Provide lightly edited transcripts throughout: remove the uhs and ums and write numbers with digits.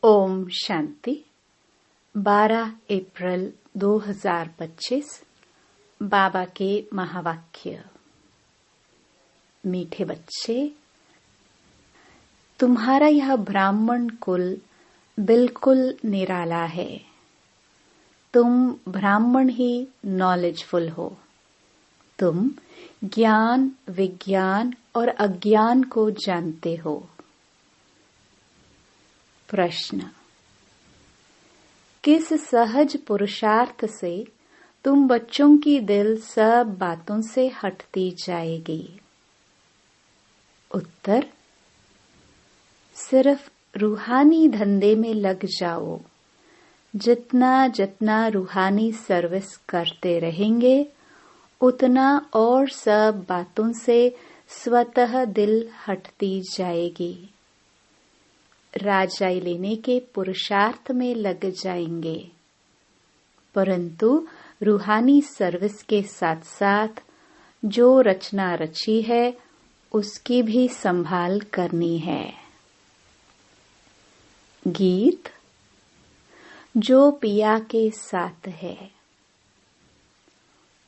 ओम शांति। 12 अप्रैल 2025 बाबा के महावाक्य। मीठे बच्चे, तुम्हारा यह ब्राह्मण कुल बिल्कुल निराला है। तुम ब्राह्मण ही नॉलेजफुल हो। तुम ज्ञान, विज्ञान और अज्ञान को जानते हो। प्रश्न: किस सहज पुरुषार्थ से तुम बच्चों की दिल सब बातों से हटती जाएगी? उत्तर: सिर्फ रूहानी धंधे में लग जाओ। जितना जितना रूहानी सर्विस करते रहेंगे, उतना और सब बातों से स्वतः दिल हटती जाएगी। राजाई लेने के पुरुषार्थ में लग जाएंगे, परंतु रूहानी सर्विस के साथ साथ जो रचना रची है उसकी भी संभाल करनी है। गीत जो पिया के साथ है।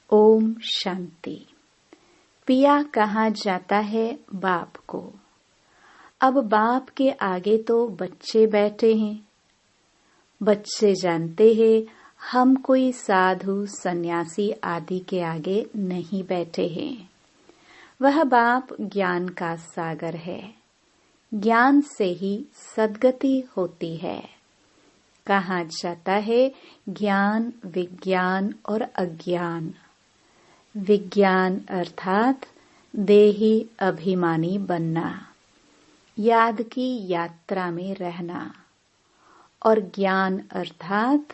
ओम शांति। पिया कहा जाता है बाप को। अब बाप के आगे तो बच्चे बैठे हैं। बच्चे जानते हैं हम कोई साधु सन्यासी आदि के आगे नहीं बैठे हैं। वह बाप ज्ञान का सागर है। ज्ञान से ही सद्गति होती है। कहा जाता है ज्ञान, विज्ञान और अज्ञान। विज्ञान अर्थात देही अभिमानी बनना, याद की यात्रा में रहना, और ज्ञान अर्थात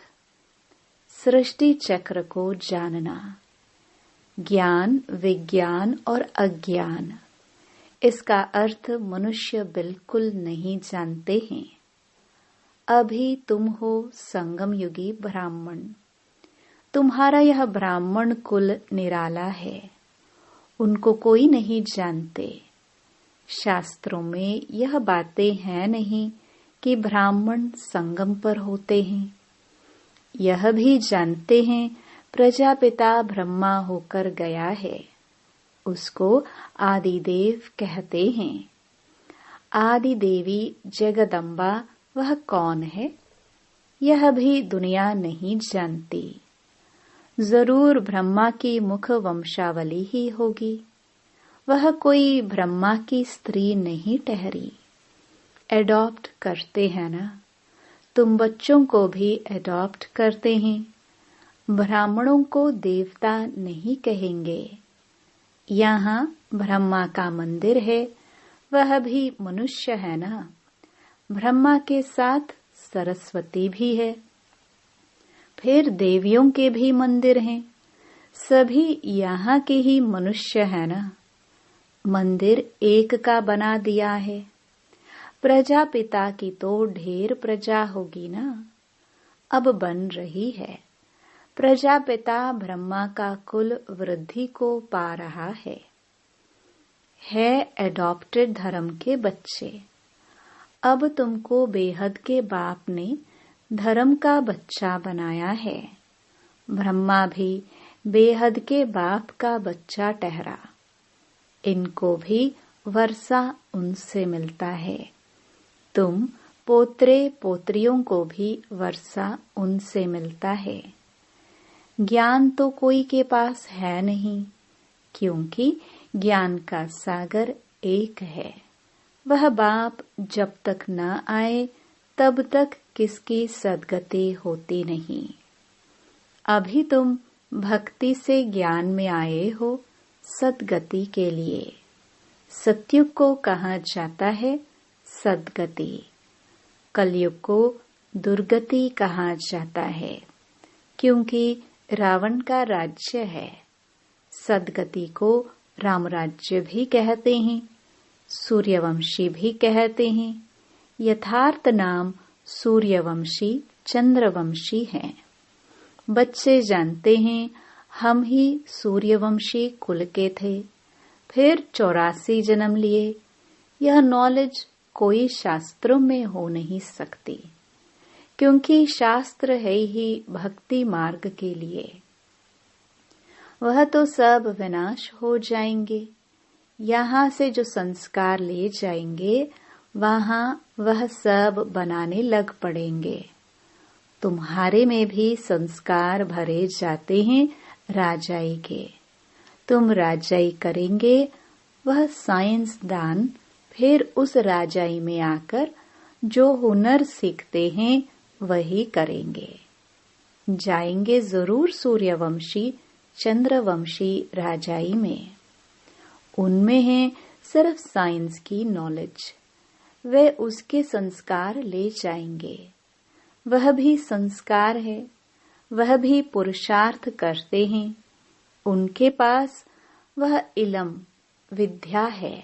सृष्टि चक्र को जानना। ज्ञान, विज्ञान और अज्ञान, इसका अर्थ मनुष्य बिल्कुल नहीं जानते हैं। अभी तुम हो संगम युगी ब्राह्मण। तुम्हारा यह ब्राह्मण कुल निराला है। उनको कोई नहीं जानते। शास्त्रों में यह बातें हैं नहीं कि ब्राह्मण संगम पर होते हैं। यह भी जानते हैं प्रजापिता ब्रह्मा होकर गया है। उसको आदिदेव कहते हैं। आदि देवी जगदम्बा वह कौन है, यह भी दुनिया नहीं जानती। जरूर ब्रह्मा की मुख वंशावली ही होगी। वह कोई ब्रह्मा की स्त्री नहीं ठहरी। एडॉप्ट करते हैं ना, तुम बच्चों को भी एडॉप्ट करते हैं। ब्राह्मणों को देवता नहीं कहेंगे। यहाँ ब्रह्मा का मंदिर है, वह भी मनुष्य है ना। ब्रह्मा के साथ सरस्वती भी है। फिर देवियों के भी मंदिर हैं। सभी यहाँ के ही मनुष्य है ना। मंदिर एक का बना दिया है। प्रजापिता की तो ढेर प्रजा होगी ना, अब बन रही है। प्रजापिता ब्रह्मा का कुल वृद्धि को पा रहा है एडॉप्टेड धर्म के बच्चे। अब तुमको बेहद के बाप ने धर्म का बच्चा बनाया है। ब्रह्मा भी बेहद के बाप का बच्चा ठहरा। इनको भी वर्षा उनसे मिलता है। तुम पोत्रे पोत्रियों को भी वर्षा उनसे मिलता है। ज्ञान तो कोई के पास है नहीं, क्योंकि ज्ञान का सागर एक है। वह बाप जब तक न आए तब तक किसकी सद्गति होती नहीं। अभी तुम भक्ति से ज्ञान में आए हो सद्गति के लिए। सतयुग को कहा जाता है सद्गति। कलयुग को दुर्गति कहा जाता है, क्योंकि रावण का राज्य है। सद्गति को राम राज्य भी कहते हैं, सूर्यवंशी भी कहते हैं। यथार्थ नाम सूर्यवंशी, चंद्रवंशी है। बच्चे जानते हैं हम ही सूर्यवंशी कुल के थे, फिर 84 जन्म लिए। यह नॉलेज कोई शास्त्रों में हो नहीं सकती। क्योंकि शास्त्र है ही भक्ति मार्ग के लिए। वह तो सब विनाश हो जाएंगे। यहाँ से जो संस्कार ले जाएंगे वहाँ वह सब बनाने लग पड़ेंगे। तुम्हारे में भी संस्कार भरे जाते हैं राजाई के। तुम राजाई करेंगे, वह साइंस दान फिर उस राजाई में आकर जो हुनर सीखते हैं वही करेंगे। जाएंगे जरूर सूर्यवंशी चंद्रवंशी राजाई में। उनमें है सिर्फ साइंस की नॉलेज। वे उसके संस्कार ले जाएंगे। वह भी संस्कार है, वह भी पुरुषार्थ करते हैं। उनके पास वह इलम विद्या है।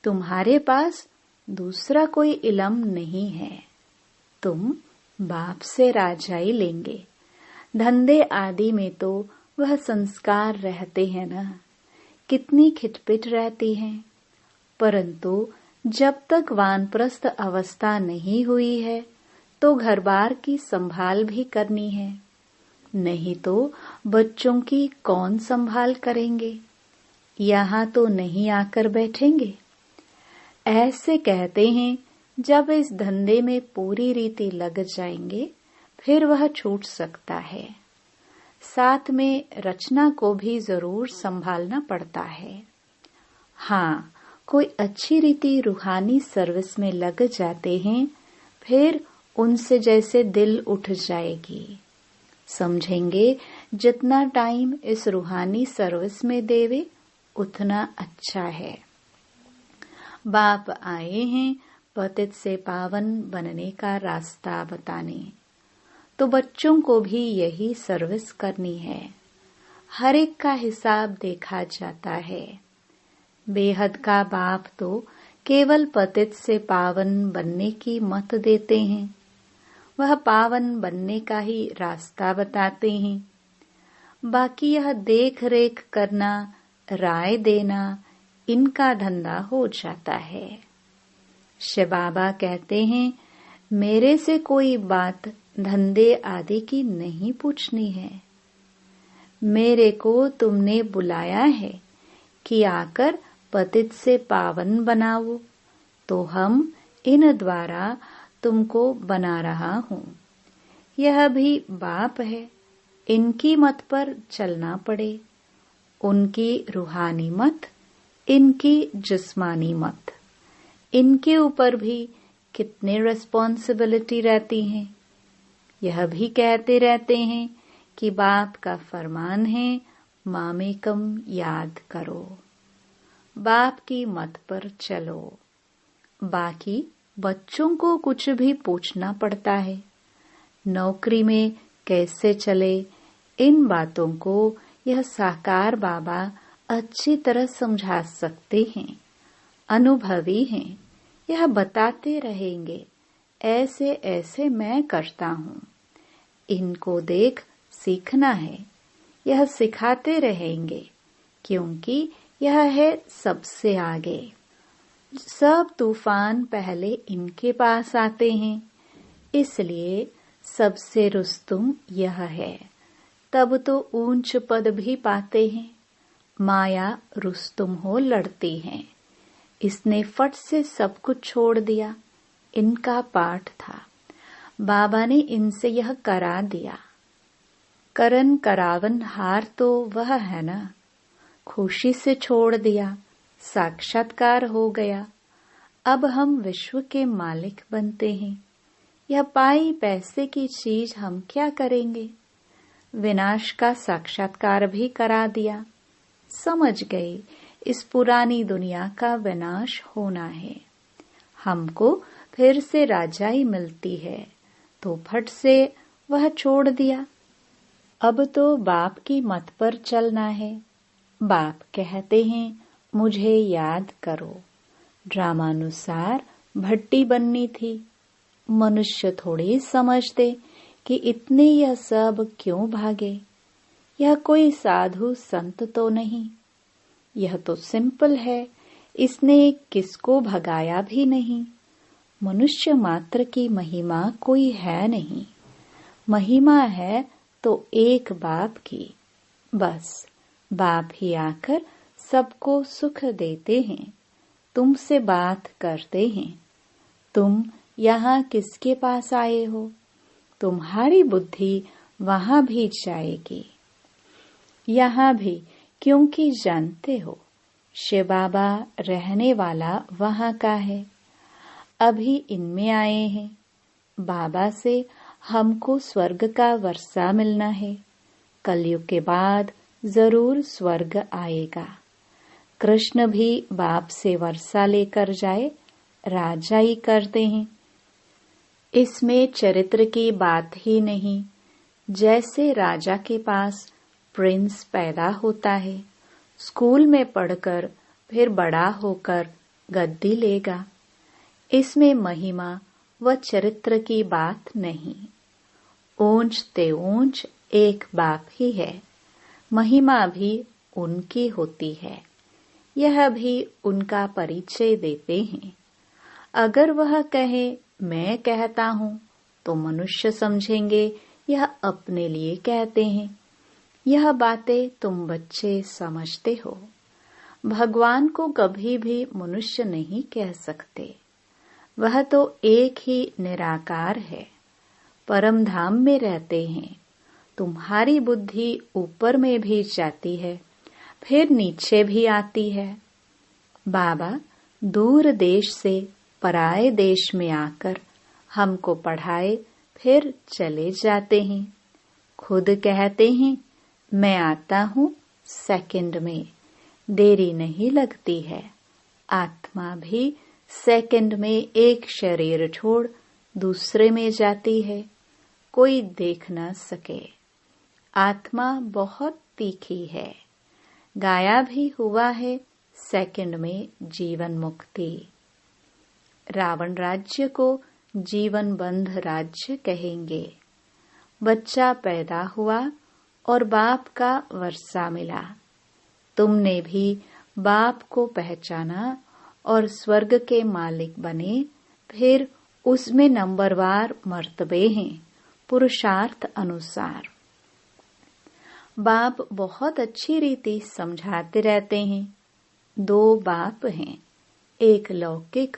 तुम्हारे पास दूसरा कोई इलम नहीं है। तुम बाप से राजाई लेंगे। धंधे आदि में तो वह संस्कार रहते हैं ना, कितनी खिटपिट रहती है। परंतु जब तक वानप्रस्थ अवस्था नहीं हुई है तो घर बार की संभाल भी करनी है, नहीं तो बच्चों की कौन संभाल करेंगे। यहाँ तो नहीं आकर बैठेंगे। ऐसे कहते हैं जब इस धंधे में पूरी रीति लग जाएंगे फिर वह छूट सकता है। साथ में रचना को भी जरूर संभालना पड़ता है। हाँ, कोई अच्छी रीति रूहानी सर्विस में लग जाते हैं, फिर उनसे जैसे दिल उठ जाएगी। समझेंगे जितना टाइम इस रूहानी सर्विस में देवे उतना अच्छा है। बाप आए हैं पतित से पावन बनने का रास्ता बताने, तो बच्चों को भी यही सर्विस करनी है। हर एक का हिसाब देखा जाता है। बेहद का बाप तो केवल पतित से पावन बनने की मत देते हैं। वह पावन बनने का ही रास्ता बताते हैं। बाकी यह देख रेख करना, राय देना, इनका धंधा हो जाता है। शिव बाबा कहते हैं, मेरे से कोई बात धंधे आदि की नहीं पूछनी है। मेरे को तुमने बुलाया है कि आकर पतित से पावन बनाओ, तो हम इन द्वारा तुमको बना रहा हूँ। यह भी बाप है, इनकी मत पर चलना पड़े। उनकी रूहानी मत, इनकी जिस्मानी मत, इनके ऊपर भी कितने रिस्पॉन्सिबिलिटी रहती हैं। यह भी कहते रहते हैं कि बाप का फरमान है, मामेकम याद करो, बाप की मत पर चलो। बाकी बच्चों को कुछ भी पूछना पड़ता है। नौकरी में कैसे चले, इन बातों को यह साकार बाबा अच्छी तरह समझा सकते हैं। अनुभवी हैं, यह बताते रहेंगे, ऐसे ऐसे मैं करता हूँ, इनको देख सीखना है। यह सिखाते रहेंगे, क्योंकि यह है सबसे आगे। सब तूफान पहले इनके पास आते हैं, इसलिए सबसे रुस्तुम यह है। तब तो ऊंच पद भी पाते हैं। माया रुस्तुम हो लड़ती है। इसने फट से सब कुछ छोड़ दिया। इनका पाठ था, बाबा ने इनसे यह करा दिया। करन करावन हार तो वह है ना, खुशी से छोड़ दिया, साक्षात्कार हो गया। अब हम विश्व के मालिक बनते हैं। यह पाई पैसे की चीज हम क्या करेंगे। विनाश का साक्षात्कार भी करा दिया। समझ गए इस पुरानी दुनिया का विनाश होना है। हमको फिर से राजाई मिलती है, तो फट से वह छोड़ दिया। अब तो बाप की मत पर चलना है। बाप कहते हैं, मुझे याद करो। ड्रामानुसार भट्टी बननी थी। मनुष्य थोड़ी समझते कि इतने यह सब क्यों भागे। यह कोई साधु संत तो नहीं, यह तो सिंपल है। इसने किसको भगाया भी नहीं। मनुष्य मात्र की महिमा कोई है नहीं। महिमा है तो एक बाप की। बस बाप ही आकर सबको सुख देते हैं, तुमसे बात करते हैं। तुम यहाँ किसके पास आए हो? तुम्हारी बुद्धि वहां भी जाएगी। यहाँ भी, क्योंकि जानते हो शिव बाबा रहने वाला वहां का है। अभी इनमें आए हैं। बाबा से हमको स्वर्ग का वर्षा मिलना है। कलयुग के बाद जरूर स्वर्ग आएगा। कृष्ण भी बाप से वर्षा लेकर जाए, राजा ही करते हैं। इसमें चरित्र की बात ही नहीं। जैसे राजा के पास प्रिंस पैदा होता है, स्कूल में पढ़कर फिर बड़ा होकर गद्दी लेगा। इसमें महिमा व चरित्र की बात नहीं। ऊंच ते ऊंच एक बाप ही है। महिमा भी उनकी होती है। यह भी उनका परिचय देते हैं। अगर वह कहे मैं कहता हूँ तो मनुष्य समझेंगे यह अपने लिए कहते हैं। यह बातें तुम बच्चे समझते हो। भगवान को कभी भी मनुष्य नहीं कह सकते। वह तो एक ही निराकार है, परम धाम में रहते हैं। तुम्हारी बुद्धि ऊपर में भी जाती है, फिर नीचे भी आती है। बाबा दूर देश से पराए देश में आकर हमको पढ़ाए, फिर चले जाते हैं। खुद कहते हैं मैं आता हूँ सेकंड में, देरी नहीं लगती है। आत्मा भी सेकंड में एक शरीर छोड़ दूसरे में जाती है, कोई देख न सके। आत्मा बहुत तीखी है। गाया भी हुआ है सेकंड में जीवन मुक्ति। रावण राज्य को जीवन बंध राज्य कहेंगे। बच्चा पैदा हुआ और बाप का वर्षा मिला। तुमने भी बाप को पहचाना और स्वर्ग के मालिक बने। फिर उसमें नंबरवार मर्तबे हैं, पुरुषार्थ अनुसार। बाप बहुत अच्छी रीति समझाते रहते हैं। दो बाप हैं, एक लौकिक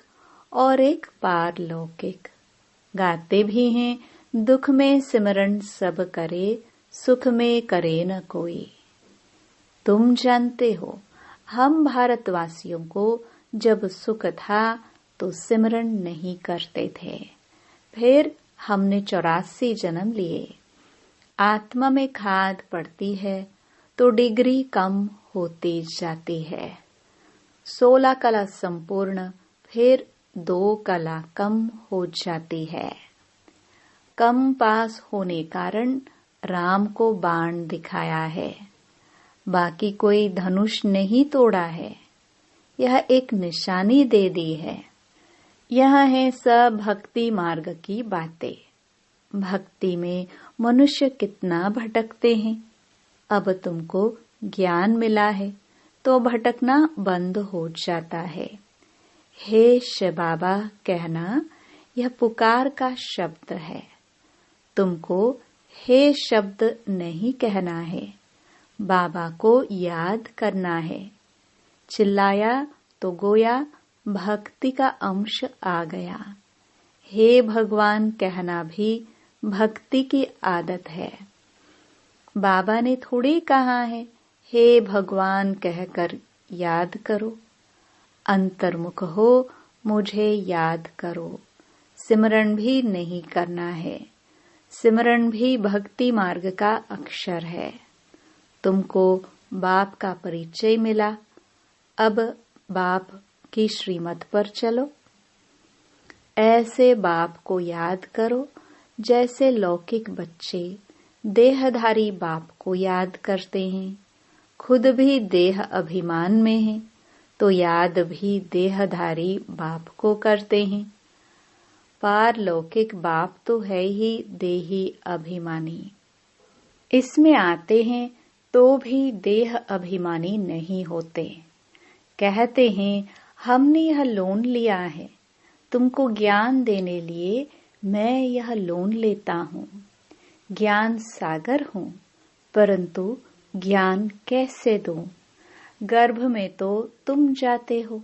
और एक पारलौकिक। गाते भी हैं दुख में सिमरन सब करे, सुख में करे न कोई। तुम जानते हो हम भारतवासियों को जब सुख था तो सिमरन नहीं करते थे। फिर हमने 84 जन्म लिए। आत्मा में खाद पड़ती है तो डिग्री कम होती जाती है। 16 कला संपूर्ण, फिर 2 कला कम हो जाती है। कम पास होने कारण राम को बाण दिखाया है, बाकी कोई धनुष नहीं तोड़ा है। यह एक निशानी दे दी है। यह है सब भक्ति मार्ग की बातें। भक्ति में मनुष्य कितना भटकते हैं। अब तुमको ज्ञान मिला है तो भटकना बंद हो जाता है। हे शिव बाबा कहना यह पुकार का शब्द है। तुमको हे शब्द नहीं कहना है, बाबा को याद करना है। चिल्लाया तो गोया भक्ति का अंश आ गया। हे भगवान कहना भी भक्ति की आदत है। बाबा ने थोड़ी कहा है हे भगवान कहकर याद करो। अंतर्मुख हो मुझे याद करो। सिमरन भी नहीं करना है। सिमरन भी भक्ति मार्ग का अक्षर है। तुमको बाप का परिचय मिला। अब बाप की श्रीमत पर चलो। ऐसे बाप को याद करो जैसे लौकिक बच्चे देहधारी बाप को याद करते हैं। खुद भी देह अभिमान में है तो याद भी देहधारी बाप को करते हैं। पारलौकिक बाप तो है ही देही अभिमानी। इसमें आते हैं तो भी देह अभिमानी नहीं होते। कहते हैं हमने यह लोन लिया है तुमको ज्ञान देने लिए मैं यह लोन लेता हूँ। ज्ञान सागर हूँ, परंतु ज्ञान कैसे दूं? गर्भ में तो तुम जाते हो,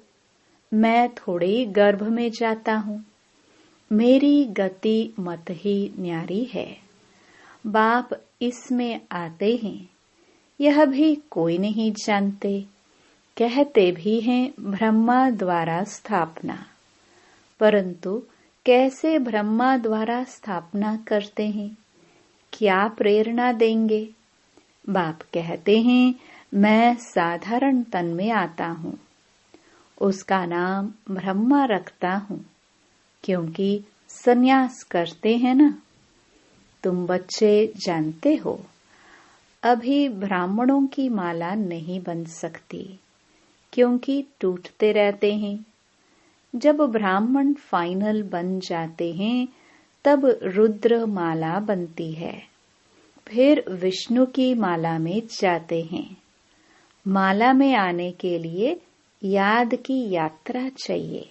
मैं थोड़ी गर्भ में जाता हूँ। मेरी गति मत ही न्यारी है। बाप इसमें आते हैं, यह भी कोई नहीं जानते। कहते भी हैं ब्रह्मा द्वारा स्थापना, परंतु कैसे ब्रह्मा द्वारा स्थापना करते हैं? क्या प्रेरणा देंगे? बाप कहते हैं मैं साधारण तन में आता हूँ, उसका नाम ब्रह्मा रखता हूँ, क्योंकि संन्यास करते हैं ना। तुम बच्चे जानते हो, अभी ब्राह्मणों की माला नहीं बन सकती, क्योंकि टूटते रहते हैं। जब ब्राह्मण फाइनल बन जाते हैं, तब रुद्र माला बनती है, फिर विष्णु की माला में जाते हैं। माला में आने के लिए याद की यात्रा चाहिए।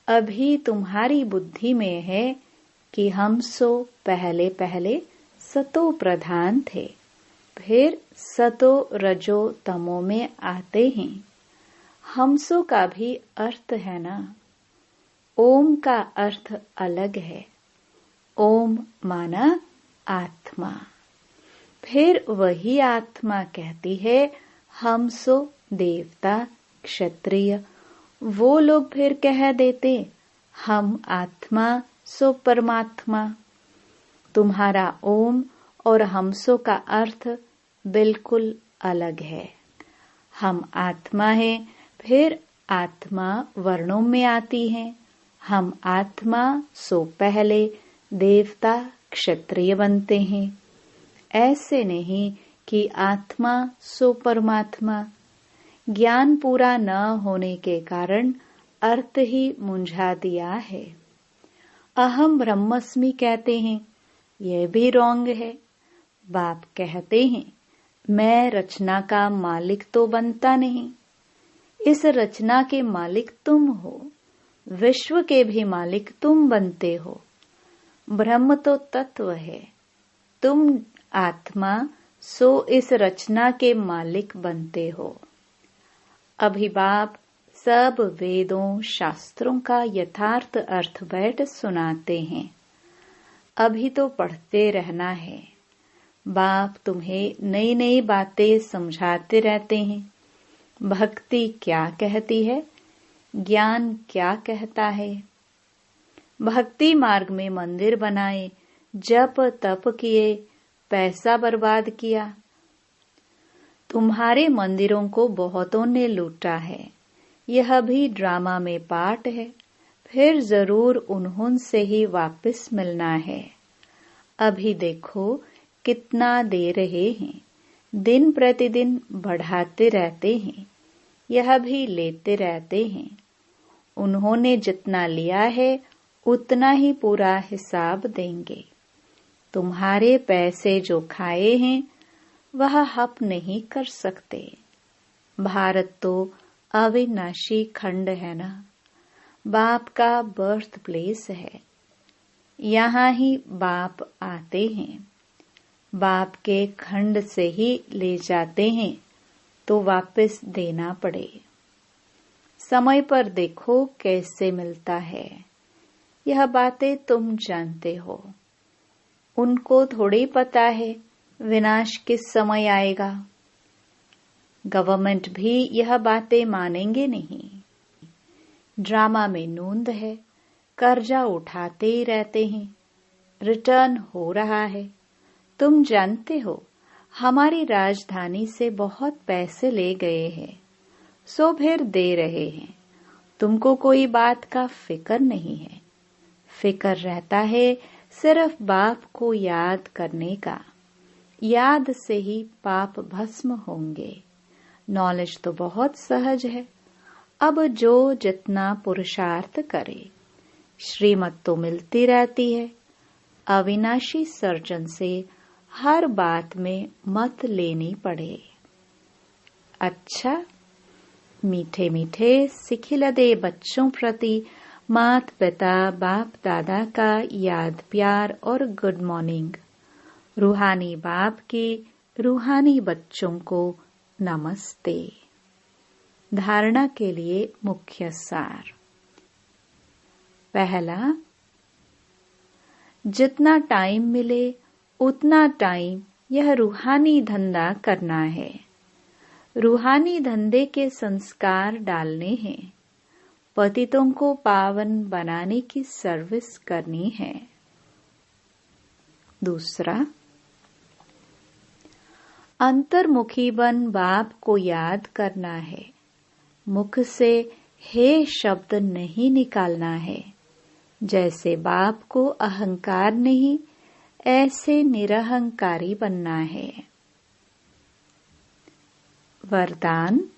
अभी तुम्हारी बुद्धि में है कि हम सो पहले पहले सतो प्रधान थे, फिर सतो रजो तमो में आते हैं। हमसो का भी अर्थ है ना। ओम का अर्थ अलग है। ओम माना आत्मा। फिर वही आत्मा कहती है हम सो देवता क्षत्रिय। वो लोग फिर कह देते हम आत्मा सो परमात्मा। तुम्हारा ओम और हमसो का अर्थ बिल्कुल अलग है। हम आत्मा है, फिर आत्मा वर्णों में आती है। हम आत्मा सो पहले देवता क्षत्रिय बनते हैं। ऐसे नहीं कि आत्मा सो परमात्मा। ज्ञान पूरा न होने के कारण अर्थ ही मुंझा दिया है। अहम ब्रह्मस्मि कहते हैं, यह भी रॉन्ग है। बाप कहते हैं मैं रचना का मालिक तो बनता नहीं। इस रचना के मालिक तुम हो, विश्व के भी मालिक तुम बनते हो। ब्रह्म तो तत्व है, तुम आत्मा सो इस रचना के मालिक बनते हो। अभी बाप सब वेदों शास्त्रों का यथार्थ अर्थ बैठ सुनाते हैं। अभी तो पढ़ते रहना है। बाप तुम्हें नई नई बातें समझाते रहते हैं। भक्ति क्या कहती है, ज्ञान क्या कहता है। भक्ति मार्ग में मंदिर बनाए, जप तप किए, पैसा बर्बाद किया। तुम्हारे मंदिरों को बहुतों ने लूटा है। यह भी ड्रामा में पार्ट है, फिर जरूर उन्होंने ही वापस मिलना है। अभी देखो कितना दे रहे हैं, दिन प्रतिदिन बढ़ाते रहते हैं, यह भी लेते रहते हैं। उन्होंने जितना लिया है उतना ही पूरा हिसाब देंगे। तुम्हारे पैसे जो खाए हैं वह हप नहीं कर सकते। भारत तो अविनाशी खंड है ना, बाप का बर्थ प्लेस है। यहाँ ही बाप आते हैं, बाप के खंड से ही ले जाते हैं तो वापस देना पड़े। समय पर देखो कैसे मिलता है। यह बातें तुम जानते हो, उनको थोड़ी पता है विनाश किस समय आएगा। गवर्नमेंट भी यह बातें मानेंगे नहीं। ड्रामा में नूंद है, कर्जा उठाते ही रहते हैं, रिटर्न हो रहा है। तुम जानते हो हमारी राजधानी से बहुत पैसे ले गए हैं, सो फिर दे रहे हैं। तुमको कोई बात का फिक्र नहीं है। फिक्र रहता है सिर्फ बाप को याद करने का। याद से ही पाप भस्म होंगे। नॉलेज तो बहुत सहज है। अब जो जितना पुरुषार्थ करे, श्रीमत तो मिलती रहती है। अविनाशी सर्जन से हर बात में मत लेनी पड़े। अच्छा, मीठे मीठे सिखिलदे बच्चों प्रति माता पिता बाप दादा का याद प्यार और गुड मॉर्निंग। रूहानी बाप के रूहानी बच्चों को नमस्ते। धारणा के लिए मुख्य सार। पहला, जितना टाइम मिले उतना टाइम यह रूहानी धंधा करना है। रूहानी धंधे के संस्कार डालने हैं। पतितों को पावन बनाने की सर्विस करनी है। दूसरा, अंतर्मुखी बन बाप को याद करना है। मुख से हे शब्द नहीं निकालना है। जैसे बाप को अहंकार नहीं, ऐसे निरहंकारी बनना है। वरदान,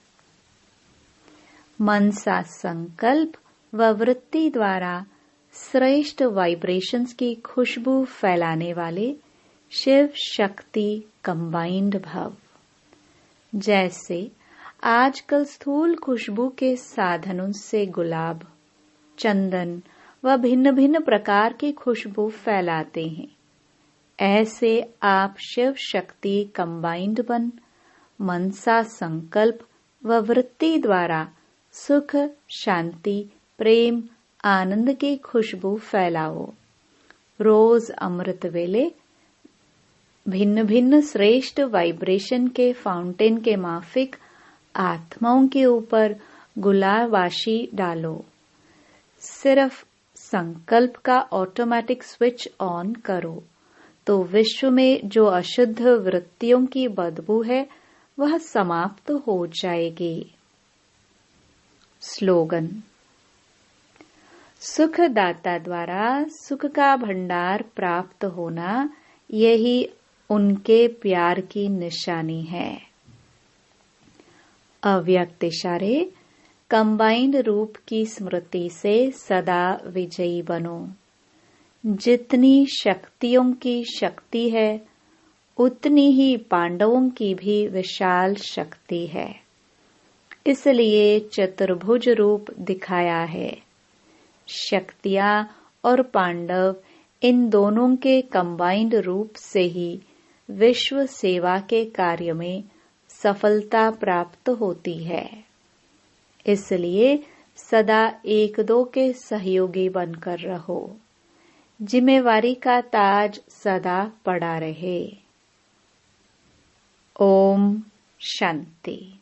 मनसा संकल्प व वृत्ति द्वारा श्रेष्ठ वाइब्रेशंस की खुशबू फैलाने वाले शिव शक्ति कंबाइंड भव। जैसे आजकल स्थूल खुशबू के साधनों से गुलाब, चंदन व भिन्न भिन्न प्रकार की खुशबू फैलाते हैं, ऐसे आप शिव शक्ति कंबाइंड बन मनसा संकल्प व वृत्ति द्वारा सुख, शांति, प्रेम, आनंद की खुशबू फैलाओ। रोज अमृत वेले भिन्न भिन्न श्रेष्ठ वाइब्रेशन के फाउंटेन के माफिक आत्माओं के ऊपर गुलाबाशी डालो। सिर्फ संकल्प का ऑटोमेटिक स्विच ऑन करो तो विश्व में जो अशुद्ध वृत्तियों की बदबू है वह समाप्त हो जाएगी। स्लोगन, सुखदाता द्वारा सुख का भंडार प्राप्त होना, यही उनके प्यार की निशानी है। अव्यक्त इशारे कंबाइंड रूप की स्मृति से सदा विजयी बनो। जितनी शक्तियों की शक्ति है उतनी ही पांडवों की भी विशाल शक्ति है। इसलिए चतुर्भुज रूप दिखाया है। शक्तियां और पांडव इन दोनों के कंबाइंड रूप से ही विश्व सेवा के कार्य में सफलता प्राप्त होती है। इसलिए सदा एक दो के सहयोगी बनकर रहो। जिम्मेवारी का ताज सदा पड़ा रहे। ओम शांति।